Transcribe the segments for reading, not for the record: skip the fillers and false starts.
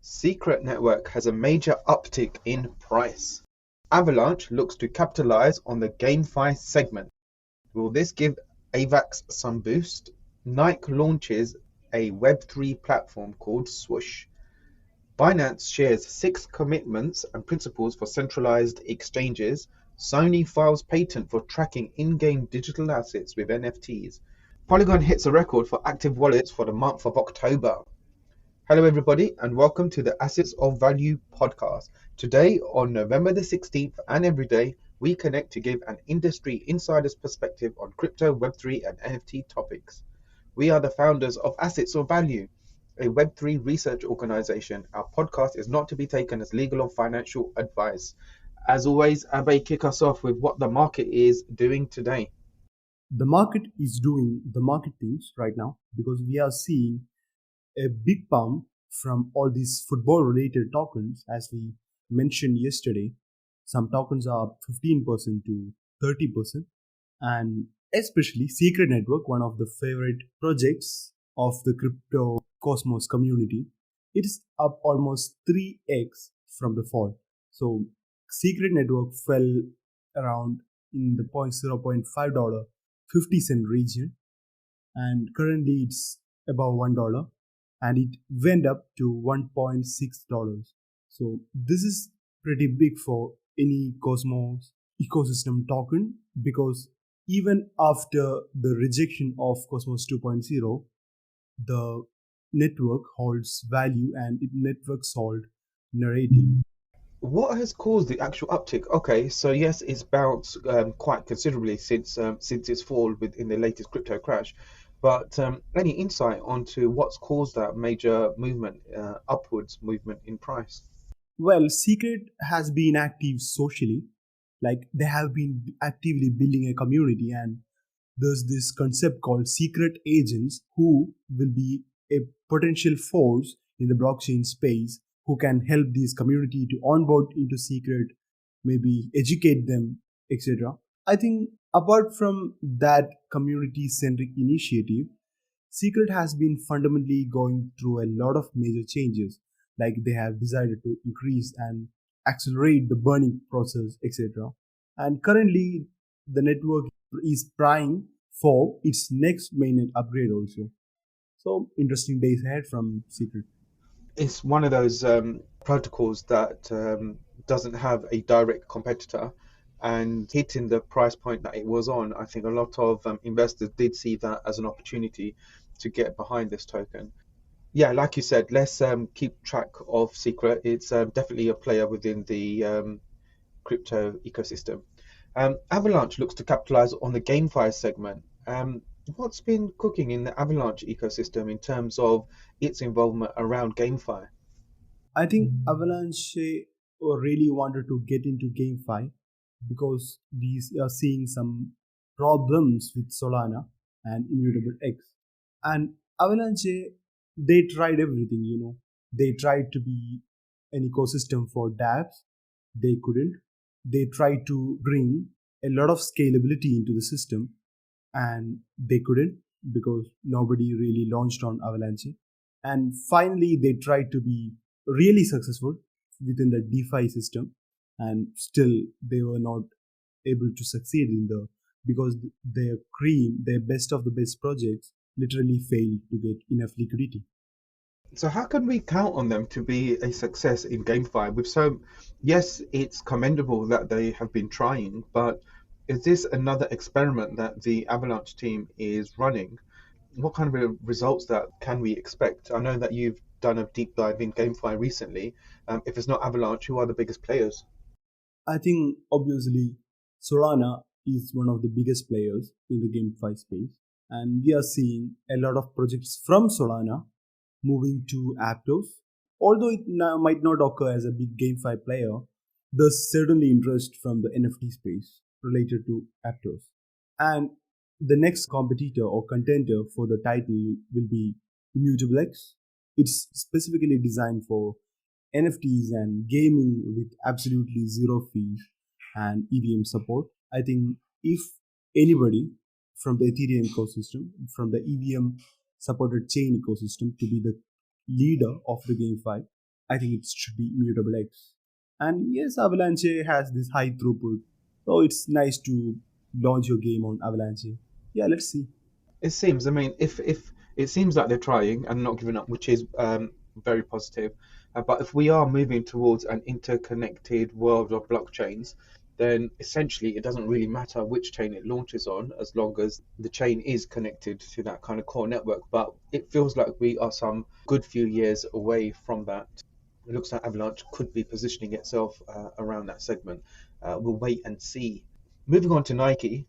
Secret Network has a major uptick in price. Avalanche looks to capitalize on the GameFi segment. Will this give AVAX some boost? Nike launches a Web3 platform called Swoosh. Binance shares six commitments and principles for centralized exchanges. Sony files patent for tracking in-game digital assets with NFTs. Polygon hits a record for active wallets for the month of October. Hello, everybody, and welcome to the Assets of Value podcast. Today, on November the 16th, and every day, we connect to give an industry insider's perspective on crypto, Web3, and NFT topics. We are the founders of Assets of Value, a Web3 research organization. Our podcast is not to be taken as legal or financial advice. As always, Abe, kick us off with what the market is doing today. The market is doing the market things right now because we are seeing a big pump from all these football related tokens. As we mentioned yesterday, some tokens are 15% to 30%, and especially Secret Network, one of the favorite projects of the crypto cosmos community, it is up almost 3x from the fall. So Secret Network fell around in the $0.5 50-cent region, and currently it's above $1, and it went up to $1.6. So this is pretty big for any Cosmos ecosystem token, because even after the rejection of Cosmos 2.0, the network holds value and it networks hold narrative. What has caused the actual uptick? Okay, so yes, it's bounced quite considerably since its fall within the latest crypto crash. But any insight onto what's caused that major movement, upwards movement in price? Well, Secret has been active socially, like they have been actively building a community, and there's this concept called secret agents who will be a potential force in the blockchain space who can help this community to onboard into Secret, maybe educate them, etc. I think apart from that community centric initiative, Secret has been fundamentally going through a lot of major changes, like they have decided to increase and accelerate the burning process, etc. And currently, the network is primed for its next mainnet upgrade also. So, interesting days ahead from Secret. It's one of those protocols that doesn't have a direct competitor, and hitting the price point that it was on, I think a lot of investors did see that as an opportunity to get behind this token. Yeah, like you said, let's keep track of Secret. It's definitely a player within the crypto ecosystem. Avalanche looks to capitalize on the GameFi segment. What's been cooking in the Avalanche ecosystem in terms of its involvement around GameFi? I think Avalanche really wanted to get into GameFi because we are seeing some problems with Solana and Immutable X. And Avalanche, they tried everything, They tried to be an ecosystem for dApps. They couldn't. They tried to bring a lot of scalability into the system, and they couldn't because nobody really launched on Avalanche. And finally, they tried to be really successful within the DeFi system, and still they were not able to succeed in the because their cream, their best of the best projects, literally failed to get enough liquidity. So how can we count on them to be a success in GameFi? Yes, it's commendable that they have been trying, but is this another experiment that the Avalanche team is running? What kind of results that can we expect? I know that you've done a deep dive in GameFi recently. If it's not Avalanche, who are the biggest players? I think obviously Solana is one of the biggest players in the GameFi space, and we are seeing a lot of projects from Solana moving to Aptos. Although it might not occur as a big GameFi player, there's certainly interest from the NFT space related to Aptos. And the next competitor or contender for the title will be Immutable X. It's specifically designed for NFTs and gaming with absolutely zero fees and EVM support. I think if anybody from the Ethereum ecosystem, from the EVM supported chain ecosystem to be the leader of the GameFi, I think it should be immutable X. And yes, Avalanche has this high throughput, so it's nice to launch your game on Avalanche. Yeah, let's see. It seems, I mean, if it seems like they're trying and not giving up, which is very positive. But if we are moving towards an interconnected world of blockchains, then essentially it doesn't really matter which chain it launches on, as long as the chain is connected to that kind of core network. But it feels like we are some good few years away from that. It looks like Avalanche could be positioning itself around that segment. We'll wait and see. Moving on to Nike,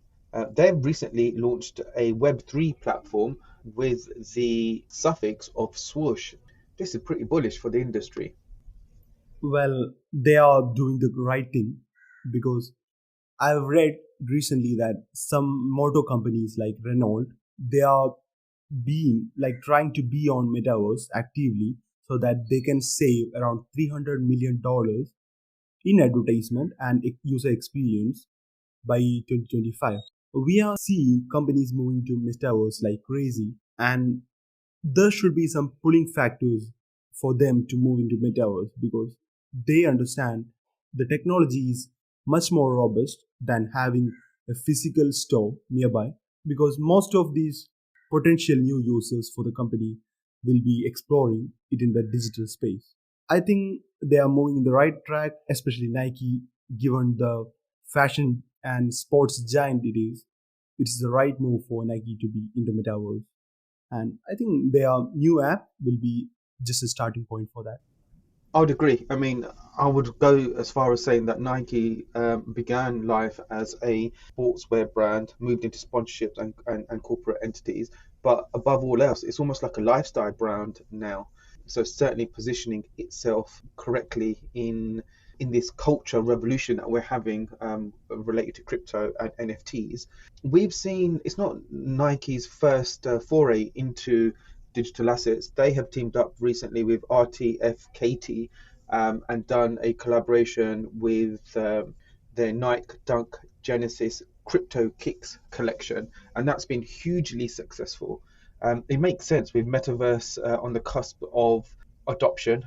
they've recently launched a Web3 platform with the suffix of Swoosh. This is pretty bullish for the industry. Well, they are doing the right thing because I've read recently that some motor companies like Renault, they are being like trying to be on metaverse actively so that they can save around $300 million in advertisement and user experience by 2025. We are seeing companies moving to metaverse like crazy, and there should be some pulling factors for them to move into metaverse because they understand the technology is much more robust than having a physical store nearby, because most of these potential new users for the company will be exploring it in the digital space. I think they are moving in the right track, especially Nike, given the fashion and sports giant it is. It's the right move for Nike to be in the metaverse. And I think their new app will be just a starting point for that. I would agree. I mean, I would go as far as saying that Nike began life as a sportswear brand, moved into sponsorships and corporate entities. But above all else, it's almost like a lifestyle brand now. So certainly positioning itself correctly in this culture revolution that we're having related to crypto and NFTs. We've seen it's not Nike's first foray into digital assets. They have teamed up recently with RTFKT and done a collaboration with their Nike Dunk Genesis Crypto Kicks collection, and that's been hugely successful. It makes sense with metaverse on the cusp of adoption,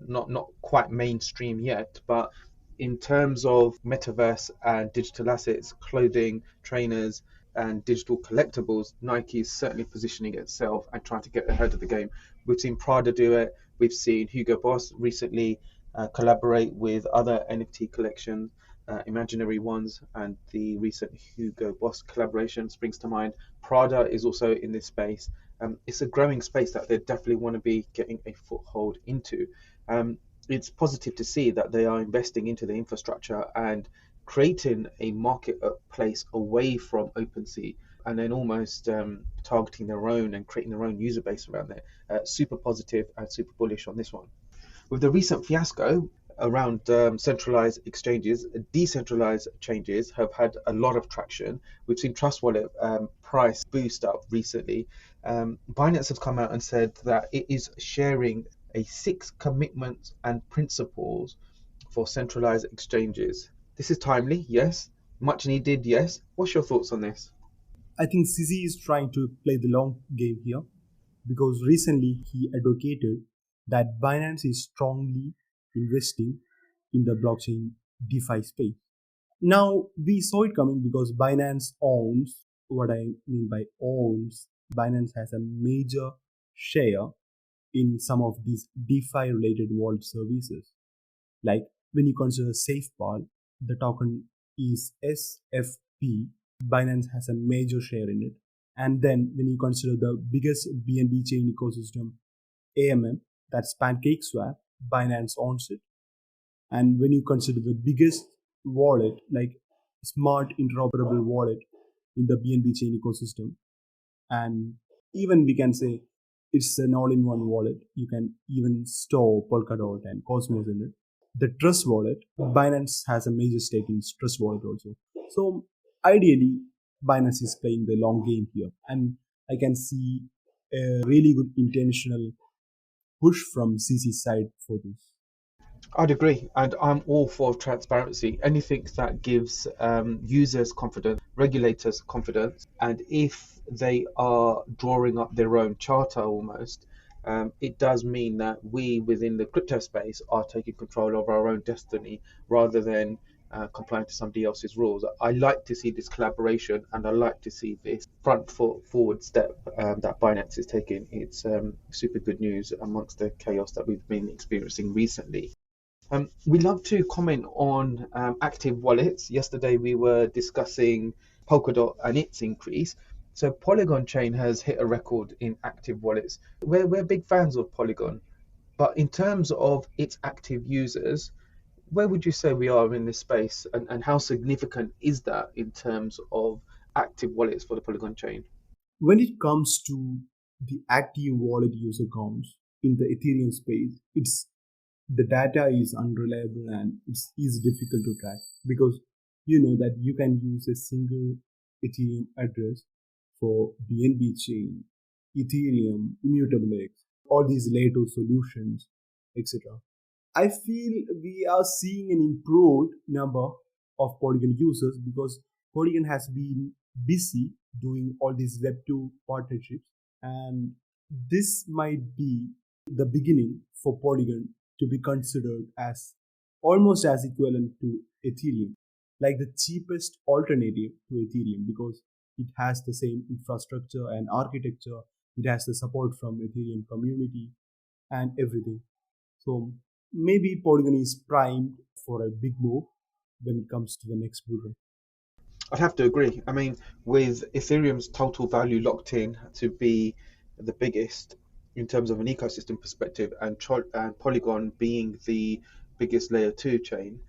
not quite mainstream yet, but in terms of metaverse and digital assets, clothing, trainers, and digital collectibles, Nike is certainly positioning itself and trying to get ahead of the game. We've seen Prada do it. We've seen Hugo Boss recently collaborate with other NFT collections, imaginary ones, and the recent Hugo Boss collaboration springs to mind. Prada is also in this space. It's a growing space that they definitely want to be getting a foothold into. It's positive to see that they are investing into the infrastructure and creating a marketplace away from OpenSea, and then almost targeting their own and creating their own user base around there. Super positive and super bullish on this one. With the recent fiasco around centralized exchanges, decentralized changes have had a lot of traction. We've seen Trust Wallet price boost up recently. Binance has come out and said that it is sharing a 6 commitments and principles for centralized exchanges. This is timely, yes. Much needed, yes. What's your thoughts on this? I think CZ is trying to play the long game here because recently he advocated that Binance is strongly investing in the blockchain DeFi space. Now we saw it coming because Binance owns, what I mean by owns, Binance has a major share in some of these DeFi related wallet services. Like when you consider SafePal, the token is SFP. Binance has a major share in it. And then when you consider the biggest BNB chain ecosystem, AMM, that's PancakeSwap, Binance owns it. And when you consider the biggest wallet, like smart interoperable wallet in the BNB chain ecosystem, and even we can say it's an all-in-one wallet. You can even store Polkadot and Cosmos in it. The Trust Wallet, Binance has a major stake in Trust Wallet also. So ideally, Binance is playing the long game here, and I can see a really good intentional push from CC's side for this. I'd agree, and I'm all for transparency. Anything that gives users confidence, regulators confidence, and if they are drawing up their own charter almost, it does mean that we within the crypto space are taking control of our own destiny rather than complying to somebody else's rules. I like to see this collaboration, and I like to see this front foot forward step that Binance is taking. It's super good news amongst the chaos that we've been experiencing recently. We love to comment on active wallets. Yesterday we were discussing Polkadot and its increase. So Polygon chain has hit a record in active wallets. We're big fans of Polygon, but in terms of its active users, where would you say we are in this space, and how significant is that in terms of active wallets for the Polygon chain? When it comes to the active wallet user counts in the Ethereum space, it's the data is unreliable and is difficult to track because you know that you can use a single Ethereum address for BNB chain, Ethereum, Immutable X, all these layer 2 solutions, etc. I feel we are seeing an improved number of Polygon users because Polygon has been busy doing all these Web2 partnerships, and this might be the beginning for Polygon to be considered as almost as equivalent to Ethereum, like the cheapest alternative to Ethereum because it has the same infrastructure and architecture, it has the support from Ethereum community and everything. So maybe Polygon is primed for a big move when it comes to the next bull run. I'd have to agree. I mean, with Ethereum's total value locked in to be the biggest in terms of an ecosystem perspective, and Polygon being the biggest layer two chain,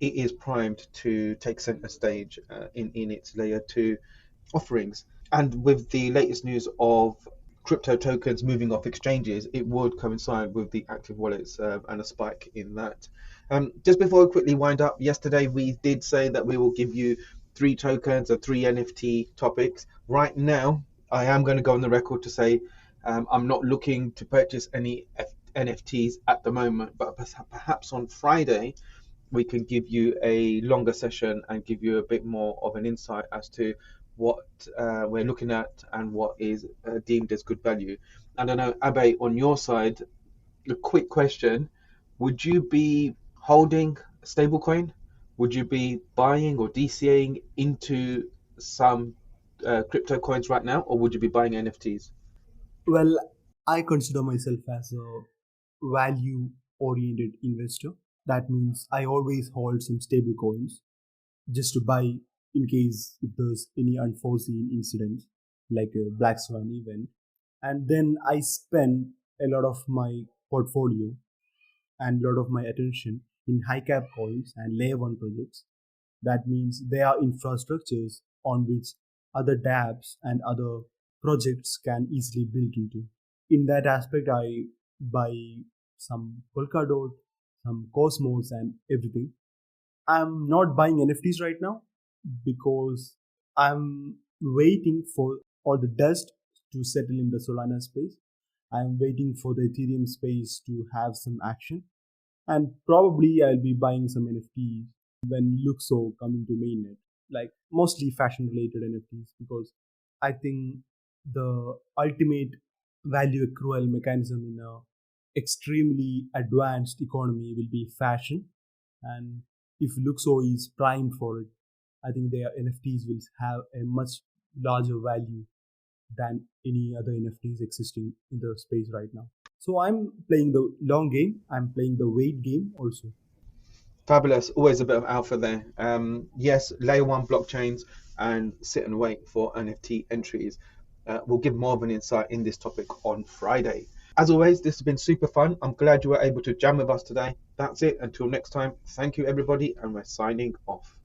it is primed to take center stage in its layer two offerings. And with the latest news of crypto tokens moving off exchanges, it would coincide with the active wallets and a spike in that. Just before we quickly wind up, yesterday we did say that we will give you 3 tokens or 3 NFT topics. Right now, I am going to go on the record to say I'm not looking to purchase any NFTs at the moment, but perhaps on Friday we can give you a longer session and give you a bit more of an insight as to what we're looking at and what is deemed as good value. And I know, Abe, on your side, a quick question: would you be holding stablecoin? Would you be buying or DCAing into some crypto coins right now, or would you be buying NFTs? Well, I consider myself as a value oriented investor. That means I always hold some stable coins just to buy in case if there's any unforeseen incident like a black swan event. And then I spend a lot of my portfolio and a lot of my attention in high cap coins and layer 1 projects. That means they are infrastructures on which other dApps and other projects can easily build into. In that aspect, I buy some Polkadot, some Cosmos, and everything. I'm not buying NFTs right now because I'm waiting for all the dust to settle in the Solana space. I'm waiting for the Ethereum space to have some action. And probably I'll be buying some NFTs when Luxo come into mainnet, like mostly fashion related NFTs, because I think the ultimate value accrual mechanism in a extremely advanced economy will be fashion. And if Luxo is primed for it, I think their NFTs will have a much larger value than any other NFTs existing in the space right now. So I'm playing the long game. I'm playing the wait game also. Fabulous. Always a bit of alpha there. Yes, layer one blockchains and sit and wait for NFT entries. We'll give more of an insight in this topic on Friday. As always, this has been super fun. I'm glad you were able to jam with us today. That's it. Until next time, thank you, everybody, and we're signing off.